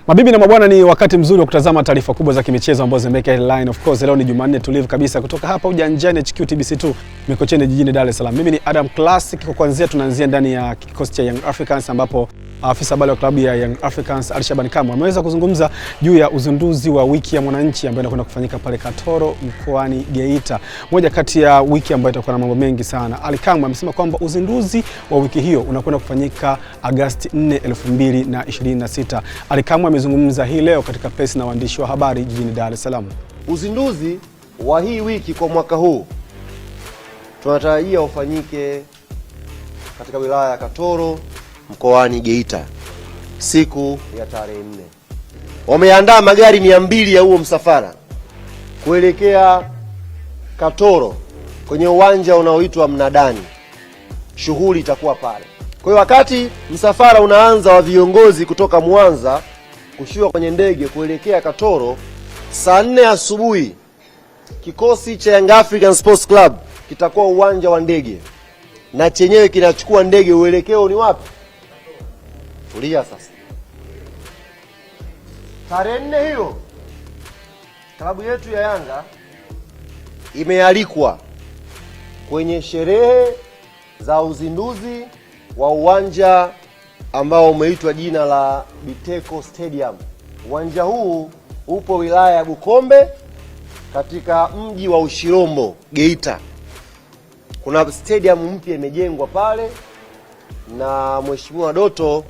Mabibi na mabwana, ni wakati mzuri wa kutazama taarifa kubwa za kimichezo ambazo zimeka headline. Of course leo ni Jumanne tulivu kabisa kutoka hapa ujanjani HQ TBC2 Mikocheni jijini Dar es Salaam. Mimi ni Adam Classic. Kwa kuanzia tunaanzia ndani ya kikosi cha Young Africans ambapo afisa habari wa klabu ya Young Africans Alishaban Kamwe ameweza kuzungumza juu ya uzinduzi wa wiki ya mwananchi ambayo inakwenda kufanyika pale Katoro mkoani Geita. Moja kati ya wiki ambayo itakuwa na mambo mengi sana. Ali Kamwe amesema kwamba uzinduzi wa wiki hiyo unakwenda kufanyika Agosti 4, 2026. Ali Kamwe amezungumza hii leo katika press na waandishi wa habari jijini Dar es Salaam. Uzinduzi wa hii wiki kwa mwaka huu tunatarajia ufanyike katika wilaya ya Katoro mkoani Geita siku ya tarehe 4. Wameandaa magari 200 ya huo msafara kuelekea Katoro kwenye uwanja unaoitwa Mnadani. Shughuli itakuwa pale. Kwa hiyo wakati msafara unaanza wa viongozi kutoka Mwanza kushuka kwenye ndege kuelekea Katoro, saa 4 asubuhi kikosi cha Young African Sports Club kitakuwa uwanja wa ndege na chenyewe kinachukua ndege. Uelekeo ni wapi? Tulia sasa. Tarehe 4 hiyo klabu yetu ya Yanga imealikwa kwenye sherehe za uzinduzi wa uwanja ambao umeitwa jina la Biteko Stadium. Uwanja huu upo wilaya ya Bukombe katika mji wa Ushirombo, Geita. Kuna stadium mpya imejengwa pale na Mheshimiwa Doto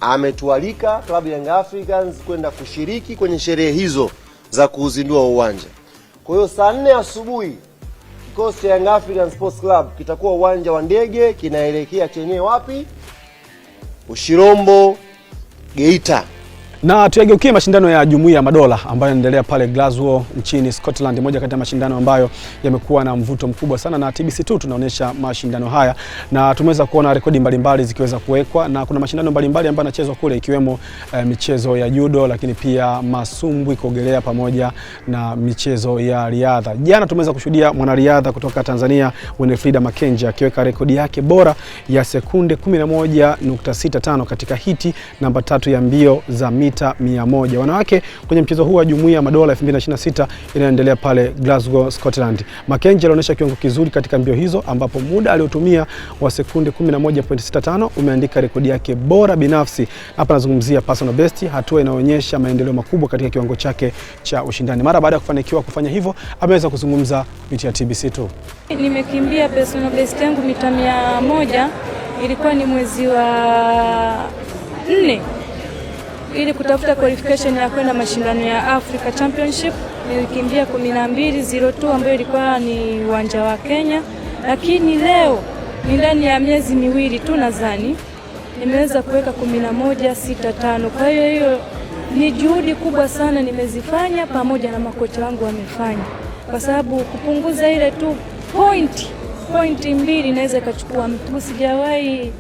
ametualika klabu ya Young Africans kwenda kushiriki kwenye sherehe hizo za kuzindua uwanja. Kwa hiyo saa 4 asubuhi kikosi cha Young African Sports Club kitakuwa uwanja wa ndege kinaelekea chenyewe wapi? Ushirombo, Geita. Na tuyageukie mashindano ya Jumuiya ya Madola ambayo yanaendelea pale Glasgow nchini Scotland. Moja kati ya mashindano ambayo yamekuwa na mvuto mkubwa sana, na TBC2 tunaonyesha mashindano haya na tumeweza kuona rekodi mbalimbali zikiweza kuwekwa, na kuna mashindano mbalimbali ambayo yanachezwa kule ikiwemo michezo ya judo, lakini pia masumbwi, kuogelea pamoja na michezo ya riadha. Jana tumeweza kushuhudia mwanariadha kutoka Tanzania Winfrida Makenja akiweka rekodi yake bora ya sekunde 11.65 katika hiti namba 3 ya mbio za mita 100 wanawake kwenye mchezo huu wa Jumuiya ya Madola 2026 inaendelea pale Glasgow, Scotland. Makenja alionyesha kiwango kizuri katika mbio hizo ambapo muda aliotumia wa sekunde 11.65 umeandika rekodi yake bora binafsi. Hapa nazungumzia personal best, hatua inaonyesha maendeleo makubwa katika kiwango chake cha ushindani. Mara baada ya kufanikiwa kufanya hivyo, ameweza kuzungumza kupitia TBC2. Nimekimbia personal best yangu mita 100, ilikuwa ni mwezi wa 4 ili kutafuta qualification ya kwenda mashindano ya Africa Championship. Nilikimbia 12:02 ambayo ilikuwa ni uwanja wa Kenya, lakini leo ni ndani ya miezi miwili tu nadhani nimeweza kuweka 11:65. Kwa hiyo ni juhudi kubwa sana nimezifanya pamoja na makocha wangu wamefanya, kwa sababu kupunguza ile tu point 2 inaweza ikachukua mtu. Sijawahi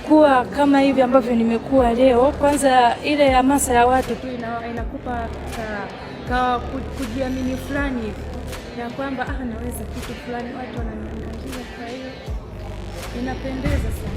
kuwa kama hivi ambavyo nimekuwa leo. Kwanza ile hamasa ya watu tu inakupa kujiamini fulani hivi ya kwamba naweza kitu fulani, watu wananiangalia. Kwa hiyo inapendeza sana.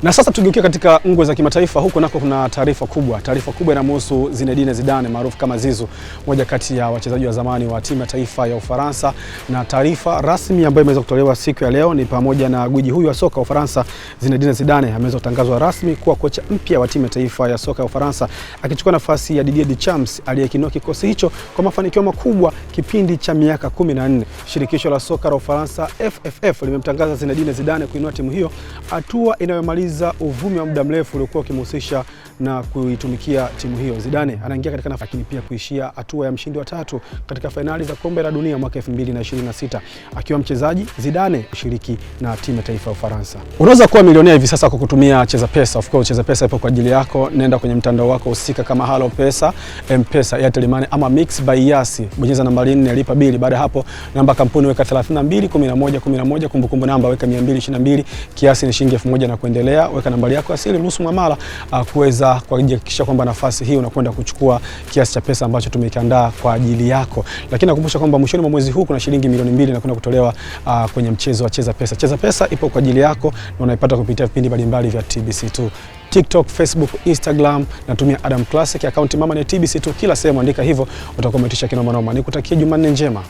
Na sasa tugeukie katika ngwe za kimataifa. Huko nako kuna taarifa kubwa inamhusu Zinedine Zidane maarufu kama Zizou, moja kati ya wachezaji wa zamani wa timu ya taifa ya Ufaransa. Na taarifa rasmi ambayo imeweza kutolewa siku ya leo ni pamoja na gwiji huyu wa soka wa Ufaransa Zinedine Zidane ameweza kutangazwa rasmi kuwa kocha mpya wa timu ya taifa ya soka ya Ufaransa, akichukua nafasi ya Didier Deschamps aliyekinoa kikosi hicho kwa mafanikio makubwa kipindi cha miaka 14. Shirikisho la soka la Ufaransa FFF limemtangaza Zinedine Zidane kuinua timu hiyo, hatua inayomaliza uvumi wa muda mrefu uliokuwa ukimhusisha na kuitumikia timu hiyo. Zidane anaingia katika nafasi, lakini pia kuishia hatua ya mshindi wa 3 katika fainali za kombe la dunia mwaka 2026. Akiwa mchezaji, Zidane shiriki na timu ya taifa ya Ufaransa. Unaweza kuwa milionea hivi sasa kwa kutumia Cheza Pesa. Of course Cheza Pesa ipo kwa ajili yako. Nenda kwenye mtandao wako husika kama Halo Pesa, M-Pesa, Airtel Money ama Mix by Yasi. Bonyeza nambari 4 lipa bili. Baada hapo namba kampuni weka 321111, kumbukumbu namba weka 222, kiasi ni shilingi 1000 na kuendelea. Weka nambari yako asili, ruhusu muamala kuweza kuhakikisha kwamba nafasi hii unakwenda kuchukua kiasi cha pesa ambacho tumekiandaa kwa ajili yako. Lakini nakumbusha kwamba mwishoni mwa mwezi huu kuna shilingi milioni 2 inakwenda kutolewa kwenye mchezo wa Cheza Pesa. Cheza Pesa ipo kwa ajili yako na unaipata kupitia vipindi mbalimbali vya TBC2. TikTok, Facebook, Instagram natumia Adam Classic, akaunti mama ni TBC tu, kila sehemu andika hivyo utakuwa umetisha kinoma noma. Nikutakie Jumanne njema.